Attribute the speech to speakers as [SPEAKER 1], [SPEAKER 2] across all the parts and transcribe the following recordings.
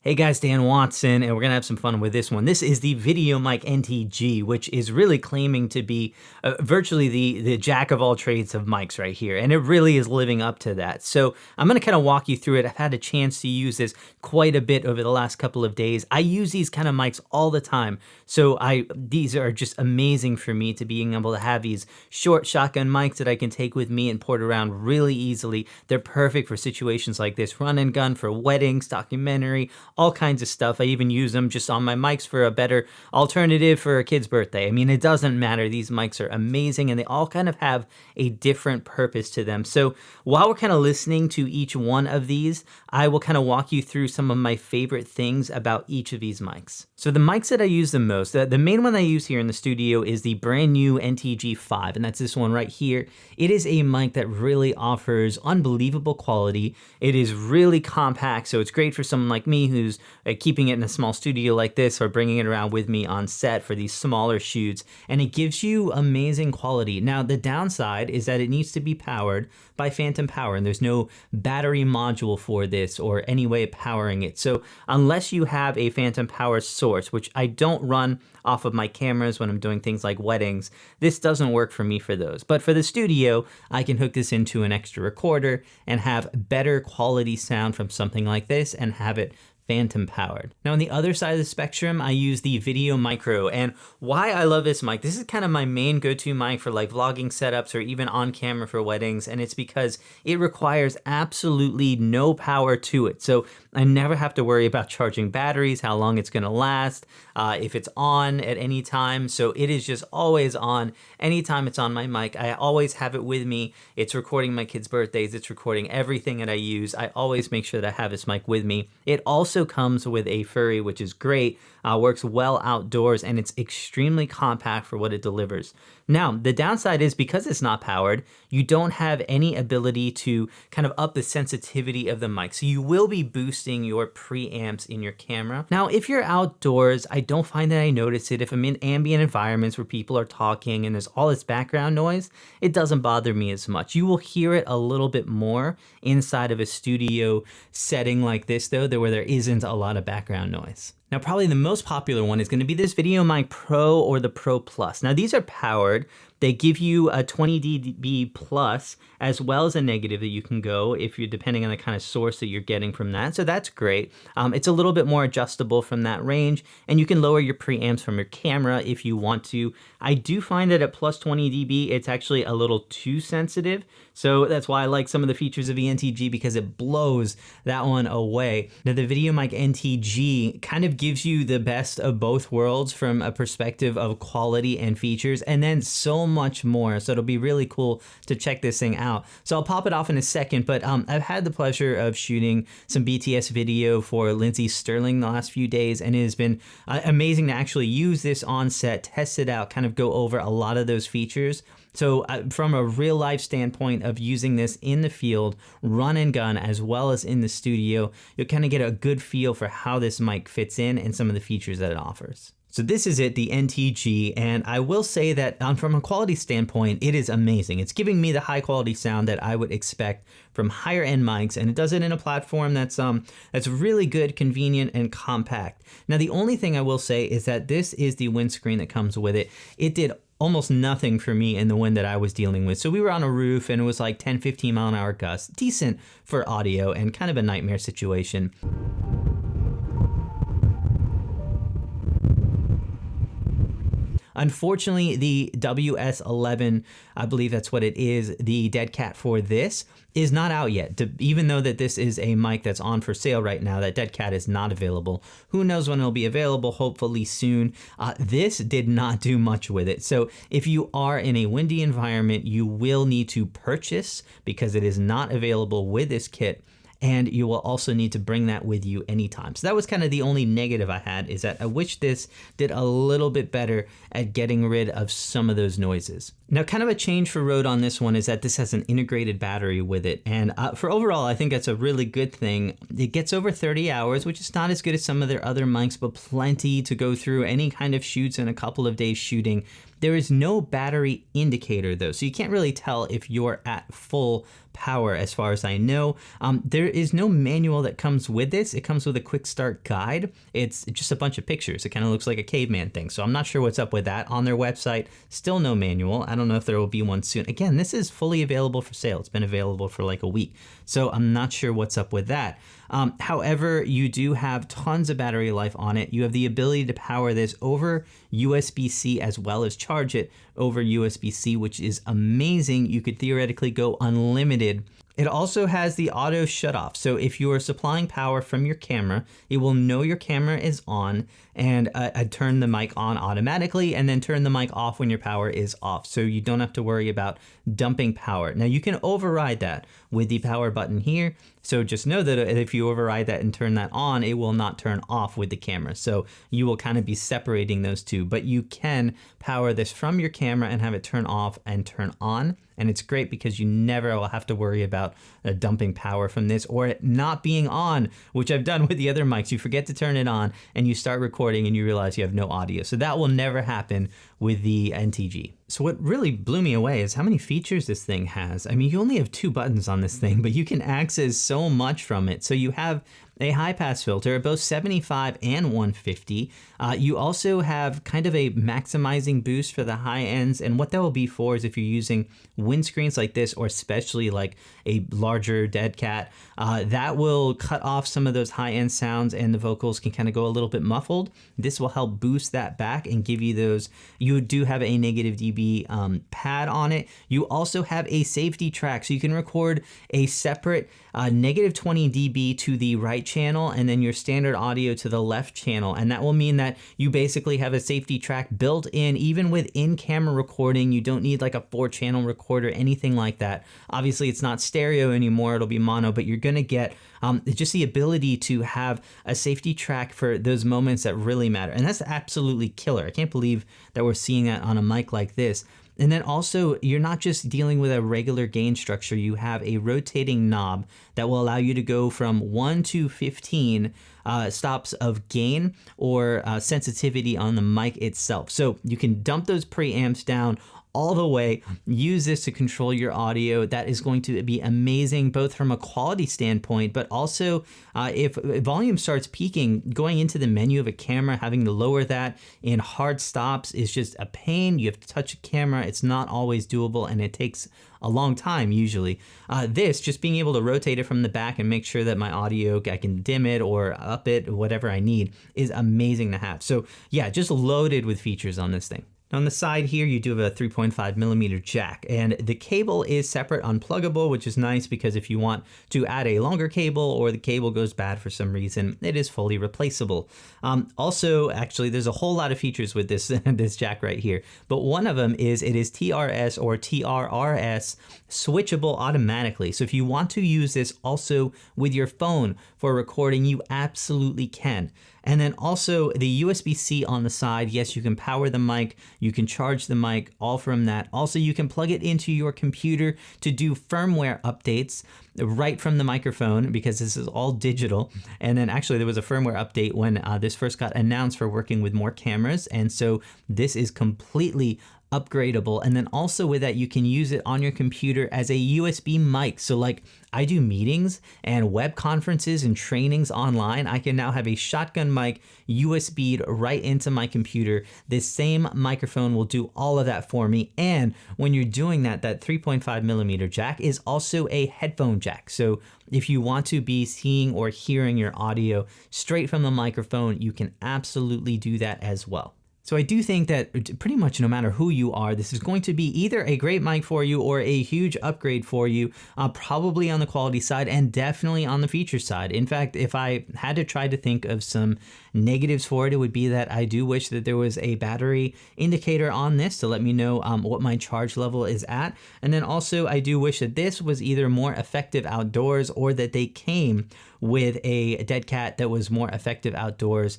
[SPEAKER 1] Hey guys, Dan Watson, and we're gonna have some fun with this one. This is the VideoMic NTG, which is really claiming to be virtually the jack of all trades of mics right here, and it really is living up to that. So I'm gonna kind of walk you through it. I've had a chance to use this quite a bit over the last couple of days. I use these kind of mics all the time, so these are just amazing for me to being able to have these short shotgun mics that I can take with me and port around really easily. They're perfect for situations like this, run and gun for weddings, documentary, all kinds of stuff. I even use them just on my mics for a better alternative for a kid's birthday. I mean, it doesn't matter. These mics are amazing and they all kind of have a different purpose to them. So while we're kind of listening to each one of these, I will kind of walk you through some of my favorite things about each of these mics. So the mics that I use the most, the main one I use here in the studio is the brand new Ntg5, and that's this one right here. It is a mic that really offers unbelievable quality. It is really compact, so it's great for someone like me who's keeping it in a small studio like this or bringing it around with me on set for these smaller shoots, and it gives you amazing quality. Now, the downside is that it needs to be powered by phantom power, and there's no battery module for this or any way of powering it. So unless you have a phantom power source, which I don't run off of my cameras when I'm doing things like weddings, this doesn't work for me for those. But for the studio, I can hook this into an extra recorder and have better quality sound from something like this and have it phantom powered. Now on the other side of the spectrum, I use the VideoMicro, and why I love this mic, this is kind of my main go-to mic for like vlogging setups or even on camera for weddings, and it's because it requires absolutely no power to it. So I never have to worry about charging batteries, how long it's gonna last, if it's on at any time. So it is just always on anytime it's on my mic. I always have it with me. It's recording my kids' birthdays, it's recording everything that I use. I always make sure that I have this mic with me. It also comes with a furry, which is great, works well outdoors, and it's extremely compact for what it delivers. Now, the downside is because it's not powered, you don't have any ability to kind of up the sensitivity of the mic. So you will be boosting your preamps in your camera. Now, if you're outdoors, I don't find that I notice it. If I'm in ambient environments where people are talking and there's all this background noise, it doesn't bother me as much. You will hear it a little bit more inside of a studio setting like this though, where there isn't a lot of background noise. Now, probably the most popular one is going to be this VideoMic Pro or the Pro Plus. Now, these are powered. They give you a 20 dB plus as well as a negative that you can go if you're depending on the kind of source that you're getting from that. So that's great. It's a little bit more adjustable from that range, and you can lower your preamps from your camera if you want to. I do find that at plus 20 dB, it's actually a little too sensitive. So that's why I like some of the features of the NTG, because it blows that one away. Now, the VideoMic NTG kind of gives you the best of both worlds from a perspective of quality and features, and then so much more. So it'll be really cool to check this thing out. So I'll pop it off in a second, but I've had the pleasure of shooting some BTS video for Lindsay Sterling the last few days, and it has been amazing to actually use this on set, test it out, kind of go over a lot of those features. So from a real life standpoint of using this in the field, run and gun, as well as in the studio, you'll kind of get a good feel for how this mic fits in and some of the features that it offers. So this is it, the NTG, and I will say that from a quality standpoint, it is amazing. It's giving me the high quality sound that I would expect from higher end mics, and it does it in a platform that's really good, convenient, and compact. Now, the only thing I will say is that this is the windscreen that comes with it. It did almost nothing for me in the wind that I was dealing with. So we were on a roof and it was like 10, 15 mile an hour gusts, decent for audio and kind of a nightmare situation. Unfortunately, the WS11, I believe that's what it is, the dead cat for this, is not out yet. Even though that this is a mic that's on for sale right now, that dead cat is not available. Who knows when it'll be available, hopefully soon. This did not do much with it. So if you are in a windy environment, you will need to purchase because it is not available with this kit. And you will also need to bring that with you anytime. So that was kind of the only negative I had, is that I wish this did a little bit better at getting rid of some of those noises. Now, kind of a change for Rode on this one is that this has an integrated battery with it. And for overall, I think that's a really good thing. It gets over 30 hours, which is not as good as some of their other mics, but plenty to go through any kind of shoots in a couple of days shooting. There is no battery indicator though, so you can't really tell if you're at full power as far as I know. There is no manual that comes with this. It comes with a quick start guide. It's just a bunch of pictures. It kind of looks like a caveman thing. So I'm not sure what's up with that. On their website, still no manual. I don't know if there will be one soon. Again, this is fully available for sale. It's been available for like a week. So I'm not sure what's up with that. However, you do have tons of battery life on it. You have the ability to power this over USB-C as well as charge it over USB-C, which is amazing. You could theoretically go unlimited. It also has the auto shut off. So if you are supplying power from your camera, it will know your camera is on and turn the mic on automatically and then turn the mic off when your power is off. So you don't have to worry about dumping power. Now you can override that with the power button here. So just know that if you override that and turn that on, it will not turn off with the camera. So you will kind of be separating those two, but you can power this from your camera and have it turn off and turn on. And it's great because you never will have to worry about dumping power from this or it not being on, which I've done with the other mics. You forget to turn it on and you start recording and you realize you have no audio. So that will never happen with the NTG. So what really blew me away is how many features this thing has. I mean, you only have 2 buttons on this thing, but you can access so much from it. So you have a high pass filter at both 75 and 150. You also have kind of a maximizing boost for the high ends. And what that will be for is if you're using windscreens like this, or especially like a larger dead cat, that will cut off some of those high end sounds and the vocals can kind of go a little bit muffled. This will help boost that back and give you those. You do have a negative dB pad on it. You also have a safety track, so you can record a separate negative 20 dB to the right channel and then your standard audio to the left channel. And that will mean that you basically have a safety track built in, even with in-camera recording. You don't need like a 4-channel recorder, anything like that. Obviously it's not stereo anymore, it'll be mono, but you're gonna get just the ability to have a safety track for those moments that really matter. And that's absolutely killer. I can't believe that we're seeing that on a mic like this. And then also, you're not just dealing with a regular gain structure, you have a rotating knob that will allow you to go from 1 to 15 stops of gain or sensitivity on the mic itself. So you can dump those preamps down all the way, use this to control your audio. That is going to be amazing, both from a quality standpoint, but also if volume starts peaking, going into the menu of a camera, having to lower that in hard stops is just a pain. You have to touch a camera. It's not always doable and it takes a long time usually. This, just being able to rotate it from the back and make sure that my audio, I can dim it or up it, whatever I need, is amazing to have. So yeah, just loaded with features on this thing. On the side here, you do have a 3.5 millimeter jack, and the cable is separate unpluggable, which is nice because if you want to add a longer cable or the cable goes bad for some reason, it is fully replaceable. Also, actually, there's a whole lot of features with this, this jack right here, but one of them is it is TRS or TRRS switchable automatically. So if you want to use this also with your phone for recording, you absolutely can. And then also the USB-C on the side, yes, you can power the mic, you can charge the mic, all from that. Also, you can plug it into your computer to do firmware updates right from the microphone because this is all digital. And then actually there was a firmware update when this first got announced for working with more cameras. And so this is completely upgradable. And then also with that, you can use it on your computer as a USB mic. So like I do meetings and web conferences and trainings online. I can now have a shotgun mic USB'd right into my computer. This same microphone will do all of that for me. And when you're doing that, that 3.5 millimeter jack is also a headphone jack. So if you want to be seeing or hearing your audio straight from the microphone, you can absolutely do that as well. So I do think that pretty much no matter who you are, this is going to be either a great mic for you or a huge upgrade for you, probably on the quality side and definitely on the feature side. In fact, if I had to try to think of some negatives for it, it would be that I do wish that there was a battery indicator on this to let me know what my charge level is at. And then also I do wish that this was either more effective outdoors or that they came with a dead cat that was more effective outdoors,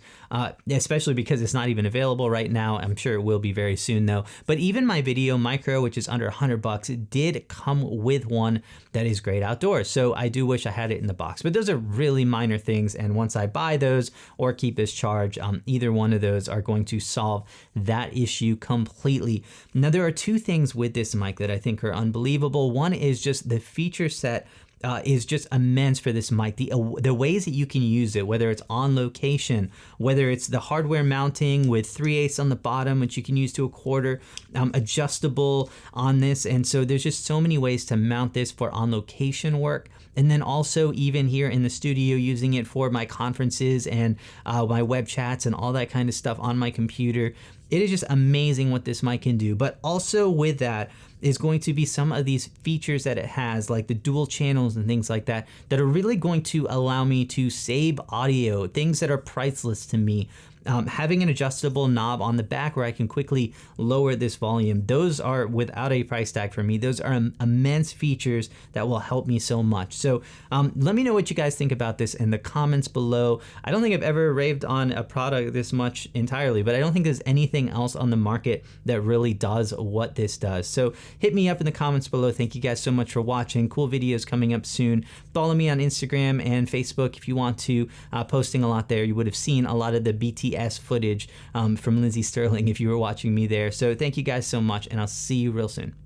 [SPEAKER 1] especially because it's not even available right now. I'm sure it will be very soon though. But even my VideoMicro, which is under $100, it did come with one that is great outdoors. So I do wish I had it in the box, but those are really minor things. And once I buy those or keep this charge, either one of those are going to solve that issue completely. Now, there are two things with this mic that I think are unbelievable. One is just the feature set is just immense for this mic. The ways that you can use it, whether it's on location, whether it's the hardware mounting with 3/8 on the bottom, which you can use to a quarter, adjustable on this. And so there's just so many ways to mount this for on location work. And then also even here in the studio, using it for my conferences and my web chats and all that kind of stuff on my computer. It is just amazing what this mic can do. But also with that is going to be some of these features that it has, like the dual channels and things like that, that are really going to allow me to save audio, things that are priceless to me. Having an adjustable knob on the back where I can quickly lower this volume, those are without a price tag for me. Those are immense features that will help me so much. So let me know what you guys think about this in the comments below. I don't think I've ever raved on a product this much entirely, but I don't think there's anything else on the market that really does what this does. So hit me up in the comments below. Thank you guys so much for watching. Cool videos coming up soon. Follow me on Instagram and Facebook if you want to. Posting a lot there. You would have seen a lot of the BTS footage from Lindsey Sterling if you were watching me there. So thank you guys so much, and I'll see you real soon.